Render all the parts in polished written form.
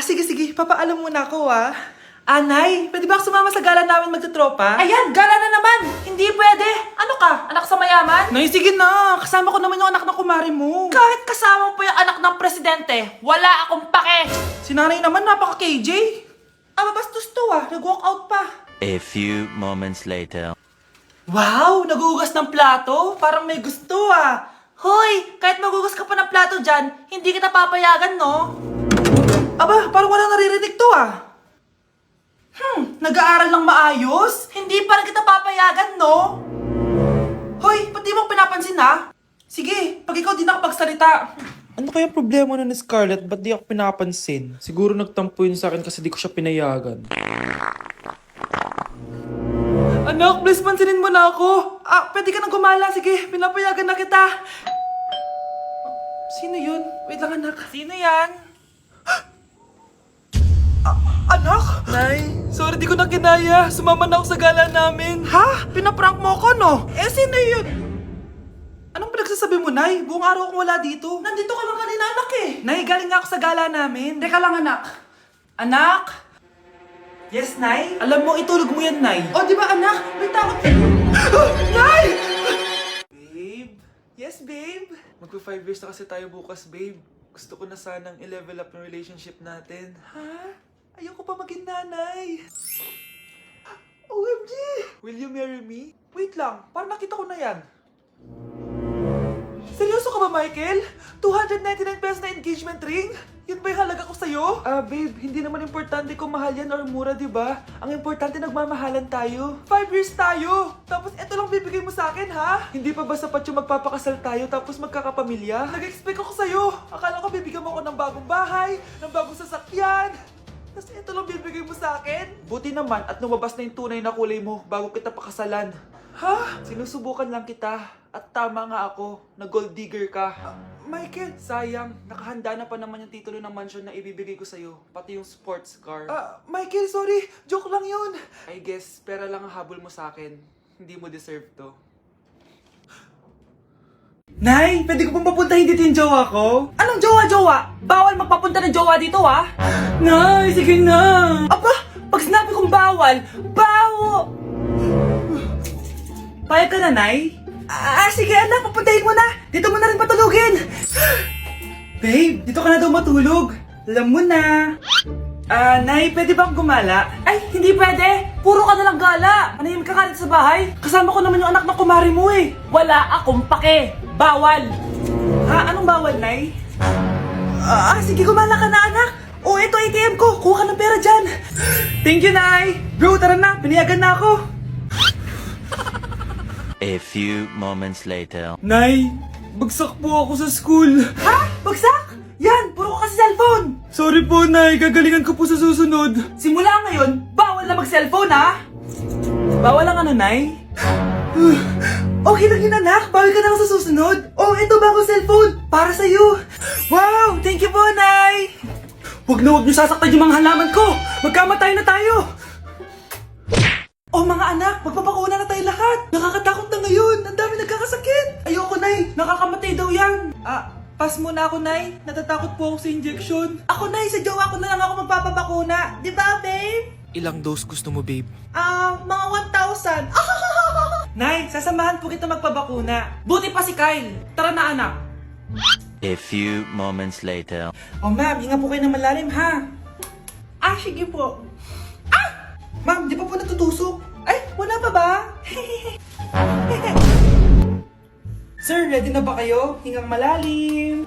Sige. Papaalam muna ako, Anay, pwede ba ako sumama sa gala namin magtutropa? Ayan, gala na naman! Hindi pwede! Ano ka? Anak sa mayaman? Nay, sige na. Kasama ko naman yung anak ng kumari mo. Kahit kasama mo pa yung anak ng presidente, wala akong pake! Si nanay naman, napaka-KJ. Mabastos to, Nag-walk out pa. A few moments later. Wow, nagugas ng plato. Parang may gusto, Hoy! Kahit magugas ka pa ng plato dyan, hindi kita papayagan, no? Aba, parang walang naririnig to, Nag-aaral ng maayos? Hindi pa rin kita papayagan, no? Hoy, ba't di mo pinapansin, Sige, pag ikaw di nakapagsalita. Ano kaya problema na ni Scarlett? Ba't di ako pinapansin? Siguro nagtampo yun sa akin kasi di ko siya pinayagan. Anak, please pansinin mo na ako. Pwede ka nang gumala. Sige, pinapayagan na kita. Sino yun? Wait lang, anak. Sino yan? Anak? Nay, sorry di ko na kinaya. Sumama na ako sa gala namin. Ha? Pinaprank mo ko, no? Sino yun? Anong pinagsasabi mo, Nay? Buong araw akong wala dito. Nandito ka lang kanina, anak, Nay, galing nga ako sa gala namin. Teka lang, anak. Anak? Yes, Nay? Alam mo, itulog mo yan, Nay. O, di ba, anak? May takot. Nay! Babe? Yes, babe? Magpa 5 years na kasi tayo bukas, babe. Gusto ko na sanang i-level up yung relationship natin. Ha? Ayoko pa maging nanay. OMG! Will you marry me? Wait lang, parang nakita ko na yan. Seryoso ka ba, Michael? 299 pesos na engagement ring? Yun ba yung halaga ko sa'yo? Babe, hindi naman importante kung mahal yan or mura, di ba? Ang importante, nagmamahalan tayo. 5 years tayo! Tapos eto lang bibigay mo sa akin, ha? Hindi pa ba sapat yung magpapakasal tayo tapos magkakapamilya? Nag-expect ako sa'yo. Akala ko bibigyan mo ako ng bagong bahay, ng bagong sasakyan. Tapos eto lang bibigay mo sa akin? Buti naman at lumabas na yung tunay na kulay mo bago kita pakasalan. Ha? Sinusubukan lang kita at tama nga ako na gold digger ka. Michael? Sayang, nakahanda na pa naman yung titulo ng mansion na ibibigay ko sa'yo, pati yung sports car. Michael, sorry. Joke lang yun. I guess, pera lang ang habol mo sa akin. Hindi mo deserve to. Nay, pwede ko pong papuntahin dito yung jowa ko? Anong jowa-jowa? Bawal magpapunta ng jowa dito, Nay, sige na. Aba, pag sinabi kong bawal, bawo! Payag ka na, Nay? Sige anak, papuntahin mo na. Dito mo na rin patulugin. Babe, dito ka na daw matulog. Alam mo na. Nay, pwede ba akong gumala? Ay, hindi pwede. Puro ka nalang gala. Manahimik ka dito sa bahay. Kasama ko naman yung anak ng kumari mo eh. Wala akong pake. Bawal. Ha? Anong bawal, Nay? Sige, gumala ka na anak. Ito ATM ko. Kuha ka ng pera dyan. Thank you, Nay. Bro, tara na. Pinayagan na ako. A few moments later. Nay, bagsak po ako sa school. Ha? Bagsak? Yan, puro ka kasi cellphone. Sorry po, Nay. Gagalingan ko po sa susunod. Simula ngayon, bawal na mag-cellphone, Bawal lang Nay? Okay lang yun, anak. Bawal ka na sa susunod. Ito bagong cellphone. Para sa'yo. Wow! Thank you po, Nay! Huwag niyo sasaktan yung mga halaman ko. Magkamatay na tayo. Mga anak, magpapakuna na tayo lahat. Nakakatakot na ngayon. Ang dami nagkakasakit. Ayoko, Nay. Nakakamatay daw yan. Pass muna ako, Nay. Natatakot po ako sa injection. Ako, Nay. Sa jowa ko na lang ako magpapabakuna. Di ba, babe? Ilang dose gusto mo, babe? Mga 1,000. Nay, sasamahan po kita magpabakuna. Buti pa si Kyle. Tara na, anak. A few moments later. Ma'am, hinga po kayo ng malalim, ha? Sige po. Ma'am, di pa po natutusok? Ay, wala pa ba? Sir, ready na ba kayo? Hingang malalim.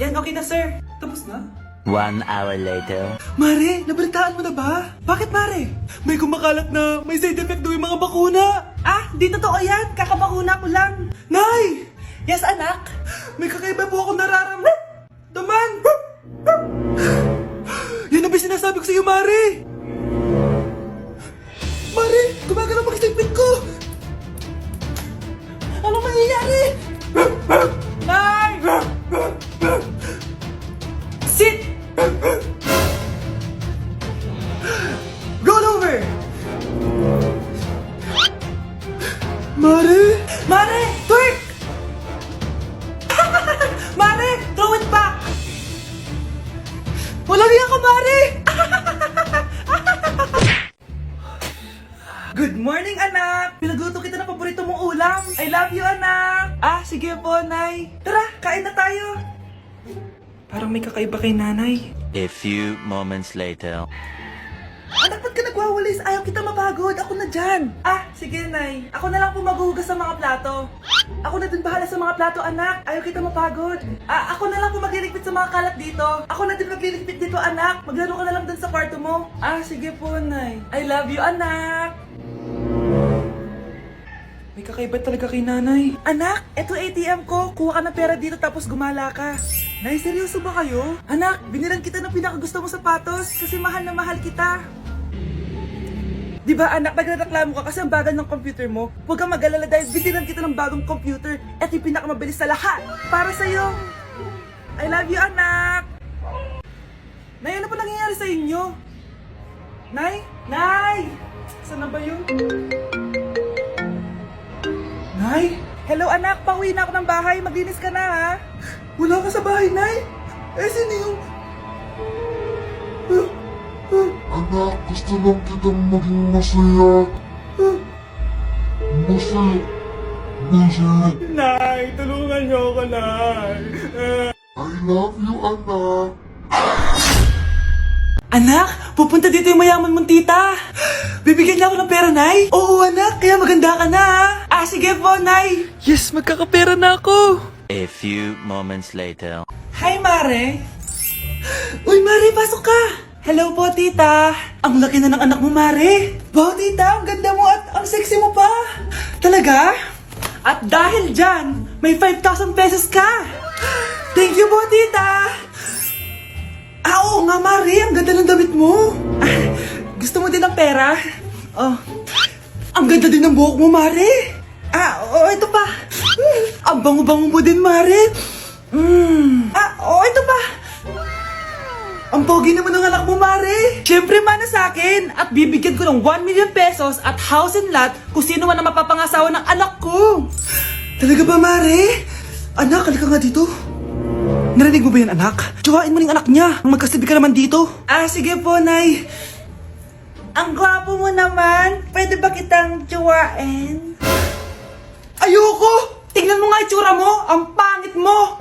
Yan, okay na, sir. Tapos na? 1 hour later. Mare, nabalitaan mo na ba? Bakit, Mare? May kumakalat na may side effect daw yung mga bakuna. Di totoo yan. Kakabakuna ko lang. Nay! Yes, anak? May kakaiba po ako nararamdaman. Yan ang sinasabi ko sa iyo, Mare. Mare, gumagalaw ang isipin ko. Ano mangyayari? Nay! Sit! Roll over! Mare! Mare! Twerk! Mare! Throw love you, anak! Ah, sige po, Nay. Tara, kain na tayo. Parang may kakaiba kay nanay. A few moments later. Anak, ba't ka nagwawalis? Ayaw kita mapagod. Ako na dyan. Ah, sige, Nay. Ako na lang po maghuhugas sa mga plato. Ako na din bahala sa mga plato, anak. Ayaw kita mapagod. Ah, ako na lang po magliligpit sa mga kalat dito. Ako na din magliligpit dito, anak. Maglaro ka na lang dun sa kwarto mo. Ah, sige po, Nay. I love you, anak! May kakaiba talaga kay nanay. Anak, eto ATM ko. Kuha ka ng pera dito tapos gumala ka. Nay, seryoso ba kayo? Anak, binilan kita ng pinakagusto mo sapatos kasi mahal na mahal kita. Di ba anak, nagreklamo ka kasi ang bagal ng computer mo? Huwag kang mag-alala dahil binilan kita ng bagong computer. Ito yung pinakamabilis sa lahat. Para sa'yo. I love you, anak. Nay, ano pa nangyayari sa inyo? Nay? Nay! Saan na ba yun? Nay? Hello anak, pauwi na ako ng bahay. Maglinis ka na ha. Wala ka sa bahay, Nay? Eh, sino yung... Anak, gusto lang kitang maging masaya. Masaya. Masaya. Nay, tulungan niyo ako, Nay. I love you, anak. Anak, pupunta dito yung mayaman mong tita. Bibigyan niya ako ng pera, Nay? Oo, anak, kaya maganda ka na, ha? Ah, sige po, Nay. Yes, magkakapera na ako. A few moments later. Hi, Mare. Uy, Mare, pasok ka. Hello po, tita. Ang laki na ng anak mo, Mare. Wow, tita, ang ganda mo at ang sexy mo pa. Talaga? At dahil dyan, may 5,000 pesos ka. Thank you po, tita. Ah, oo nga, Mare. Ang ganda ng damit mo. Ah, gusto mo din ng pera? Oh, ang ganda din ng buhok mo, Mare. Ah, oo, ito pa. Ang bango-bango mo din, Mare. Ah, oo, ito pa. Ang pogi naman ng anak mo, Mare. Siyempre, mana sa akin. At bibigyan ko ng 1 million pesos at house and lot kung sino man ang mapapangasawa ng anak ko. Talaga ba, Mare? Anak, halika nga dito. Narinig mo ba yan, anak? Tsuwain mo ng anak niya. Magkasibi ka naman dito. Ah, sige po, Nay. Ang gwapo mo naman. Pwede ba kitang tsuwain? Ayoko! Tingnan mo nga itsura mo. Ang pangit mo.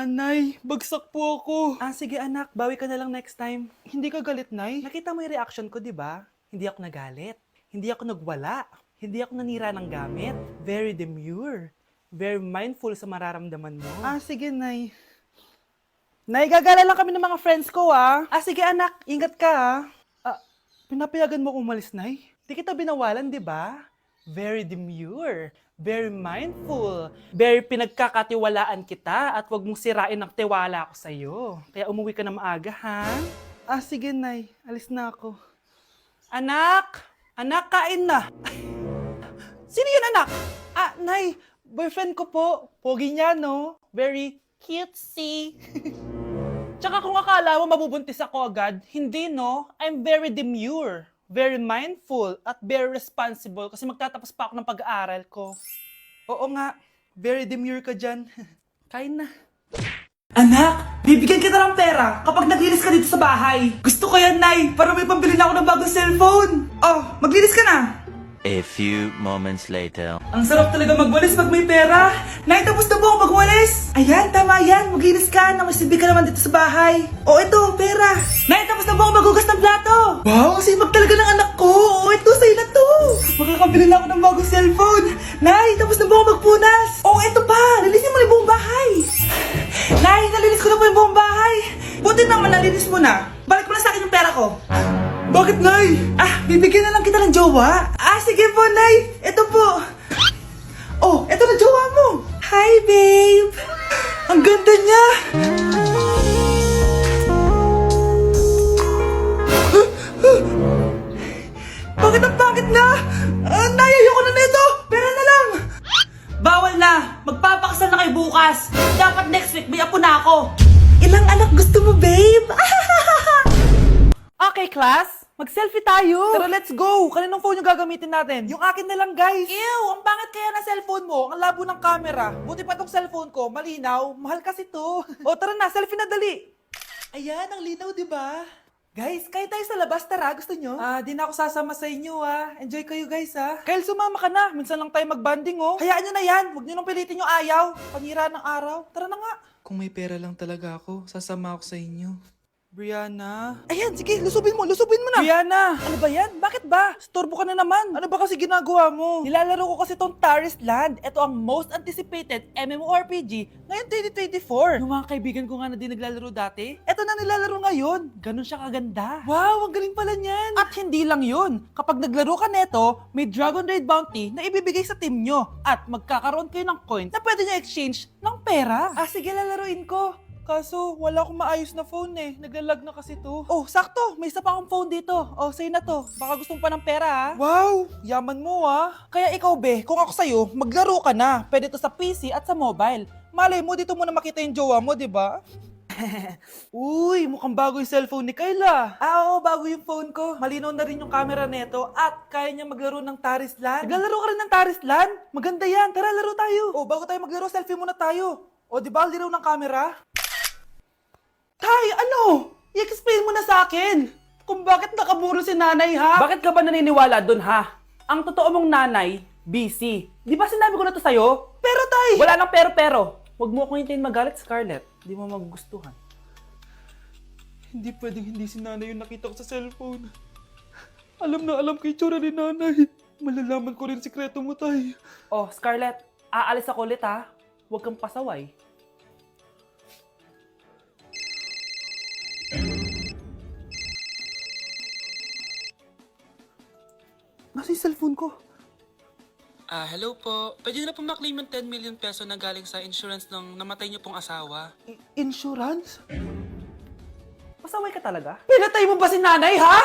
Nay, bagsak po ako. Ah, sige anak, bawi ka na lang next time. Hindi ka galit, Nay? Nakita mo yung reaction ko, di ba? Hindi ako nagalit. Hindi ako nagwala. Hindi ako nanira ng gamit. Very demure. Very mindful sa mararamdaman mo. Ah, sige, Nay. Nay, gagala lang kami ng mga friends ko, ah. Ah, sige anak, ingat ka ha. Pinapayagan mo akong umalis, Nay? Di kita binawalan, di ba? Very demure. Very mindful. Very pinagkakatiwalaan kita at wag mong sirain ang tiwala ko sa'yo. Kaya umuwi ka na maaga, ha? Ah, sige, Nay. Alis na ako. Anak! Anak, kain na! Sino yun, anak? Ah, Nay, boyfriend ko po. Pogi niya, no? Very cutesy. Tsaka kung akala mo mabubuntis ako agad, hindi no. I'm very demure, very mindful, at very responsible kasi magtatapos pa ako ng pag-aaral ko. Oo nga, very demure ka dyan. Kain na. Anak, bibigyan kita ng pera kapag naglinis ka dito sa bahay. Gusto ko yan, Nay, para may pambili na ako ng bagong cellphone. Oh, maglinis ka na. A few moments later. Ang sarap talaga magwalis pag may pera. Nay, tapos na po ako magwalis. Ayan, tama yan. Maglinis ka na masibi ka naman dito sa bahay. O, ito, pera. Nay, tapos na po ako maghugas ng plato. Wow, sipag talaga ng anak ko. O, ito, sa'yo na to. Makakabili na ako ng bagong cellphone. Nay, tapos na po ako magpunas. O, ito pa. Linisin mo na yung buong bahay. Nay, nalinis ko na po yung buong bahay. Buti naman nalinis mo na. Balik mo na sa akin yung pera ko. Bakit, Nay? Ah, bibigyan na lang kita ng jowa. Ah, sige po, Nay. Ito po. Oh, ito na jowa mo. Hi, babe. Ang ganda niya. Bakit ang pangit na? Nay, ayoko na nito. Pera na lang. Bawal na. Magpapakasal na kayo bukas. Dapat next week may apo na ako. Ilang anak gusto mo, babe? Okay, class. Mag-selfie tayo. Tara, let's go! Kaninong phone yung gagamitin natin? Yung akin na lang, guys. Ew! Ang pangit kaya na cellphone mo. Ang labo ng camera. Buti pa tong cellphone ko. Malinaw. Mahal kasi to. O tara na, selfie na dali. Ayan, ang linaw, di ba? Guys, kain tayo sa labas. Tara, gusto nyo? Di na ako sasama sa inyo Enjoy kayo guys Kyle, sumama ka na. Minsan lang tayo magbanding, oh. Hayaan nyo na yan. Huwag nyo nang pilitin yung ayaw. Panira ng araw. Tara na nga. Kung may pera lang talaga ako, sasama ako sa inyo. Brianna. Ayan, sige, lusubin mo na. Brianna! Ano ba yan? Bakit ba? Storbo ka na naman. Ano ba kasi ginagawa mo? Nilalaro ko kasi tong Taris Land. Ito ang most anticipated MMORPG ngayong 2024. Yung mga kaibigan ko nga na di naglalaro dati. Ito na nilalaro ngayon. Ganun siya kaganda. Wow, ang galing pala niyan. At hindi lang yun. Kapag naglaro ka neto, may Dragon Raid Bounty na ibibigay sa team nyo. At magkakaroon kayo ng coins na pwede nyo exchange ng pera. Sige, lalaruin ko. Kaso, wala akong maayos na phone Naglalag na kasi to. Oh, sakto. May isa pa akong phone dito. Oh, sa'yo na to. Baka gusto mo pa ng pera, Wow! Yaman mo Kaya ikaw, be, kung ako sa'yo, maglaro ka na. Pwede to sa PC at sa mobile. Malay mo, dito mo na makita yung jowa mo, di ba? Uy, mukhang bago yung cellphone ni Kayla. Oo, bago yung phone ko. Malinaw na rin yung camera neto at kaya niya maglaro ng Taris Land. Naglalaro ka rin ng Taris Land? Maganda yan, tara laro tayo. O, bago tayo maglaro, selfie muna tayo. O, di ba, linaw ng camera? Tay, ano? I-explain mo na sa akin. Kung bakit nakaburo si nanay, ha? Bakit ka ba naniniwala dun, ha? Ang totoo mong nanay, busy. Di ba sinabi ko na to sa'yo? Pero, tay! Wala nang pero-pero. Huwag mo akong hintayin magalit, Scarlett. Di mo magugustuhan. Hindi pwedeng hindi si nanay yung nakita ko sa cellphone. Alam na alam ko yung tsura ni nanay. Malalaman ko rin sikreto mo, tay. Oh, Scarlett, aalis ako ulit, ha? Huwag kang pasaway. Nasa yung cellphone ko? Hello po. Pwede na po maklaim yung 10 million peso na galing sa insurance ng namatay niyo pong asawa. Insurance? Pasaway ka talaga? Pinatay mo ba si nanay, ha?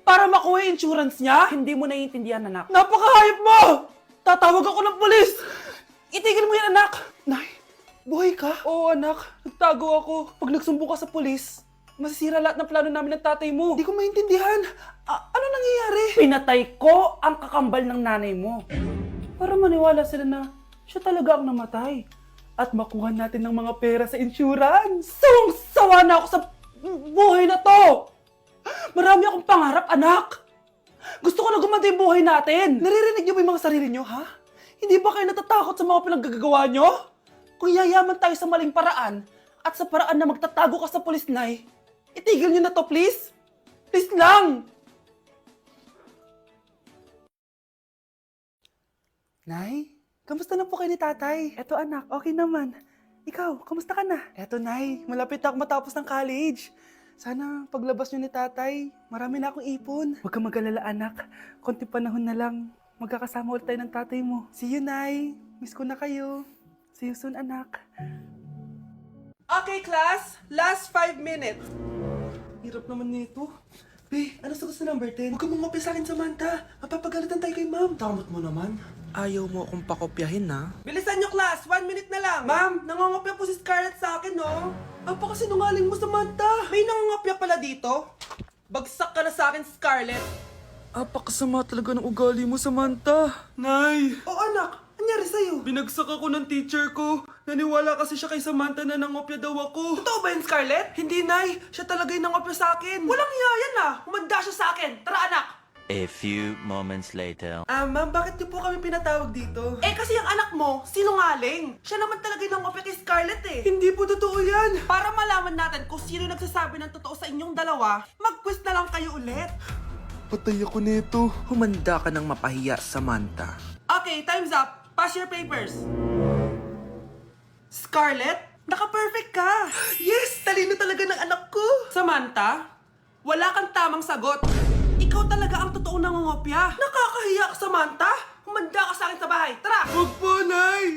Para makuha yung insurance niya? Hindi mo naiintindihan, anak. Napakahayop mo! Tatawag ako ng pulis! Itigil mo yan, anak! Nay, buhay ka? Oo, anak. Nagtago ako. Pag nagsumbong ka sa pulis, masisira lahat ng plano namin ng tatay mo. Hindi ko maintindihan. Ano nangyayari? Pinatay ko ang kakambal ng nanay mo. Para maniwala sila na siya talaga ang namatay. At makuha natin ng mga pera sa insurance. Sawang-sawa na ako sa buhay na to! Marami akong pangarap, anak! Gusto ko na gumanda yung buhay natin! Naririnig niyo ba yung mga sarili niyo, ha? Hindi ba kayo natatakot sa mga pinaggagawa niyo? Kung yayaman tayo sa maling paraan at sa paraan na magtatago ka sa pulis, Nay, itigil niyo na to, please! Please lang! Nay, kamusta na po kayo ni tatay? Eto anak, okay naman. Ikaw, kamusta ka na? Eto Nay, malapit na ako matapos ng college. Sana paglabas niyo ni tatay, marami na akong ipon. Huwag kang mag-alala anak, konti panahon na lang. Magkakasama ulit tayo ng tatay mo. See you, Nay. Miss ko na kayo. See you soon, anak. Okay, class. Last 5 minutes. Hirap naman nito. Be, ano sa gusto number 10? Huwag kang mangopya sa akin, Samantha. Mapapagalitan tayo kay ma'am. Tamot mo naman. Ayaw mo akong pakopyahin, ha? Bilisan niyo, class. 1 minute na lang. Ma'am, nangongopya po si Scarlett sa akin, no? Apakasinungaling mo, Samantha. May nangongopya pala dito. Bagsak ka na sa akin, Scarlett. Apakasama talaga ng ugali mo, Samantha. Nay! O anak, anyari sa'yo? Binagsak ako ng teacher ko. Naniwala kasi siya kay Samantha na nangopya daw ako. Totoo ba yun, Scarlett? Hindi, Nay. Siya talaga yung nangopya sa akin. Walang iya yan ah. Humanda siya sa akin. Tara, anak. A few moments later. Ma'am, bakit niyo po kami pinatawag dito? Kasi yung anak mo, sinungaling. Siya naman talaga yung nangopya kay Scarlett eh. Hindi po totoo yan. Para malaman natin kung sino nagsasabi ng totoo sa inyong dalawa, mag-quiz na lang kayo ulit. Patay ako nito. Humanda ka ng mapahiya, Samantha. Okay, time's up. Pass your papers. Scarlett, naka-perfect ka. Yes, talino talaga ng anak ko. Samantha, wala kang tamang sagot. Ikaw talaga ang totoong nangongopya. Nakakahiya ka, Samantha. Humanda ka sa akin sa bahay. Tara! Huwag po, Nay!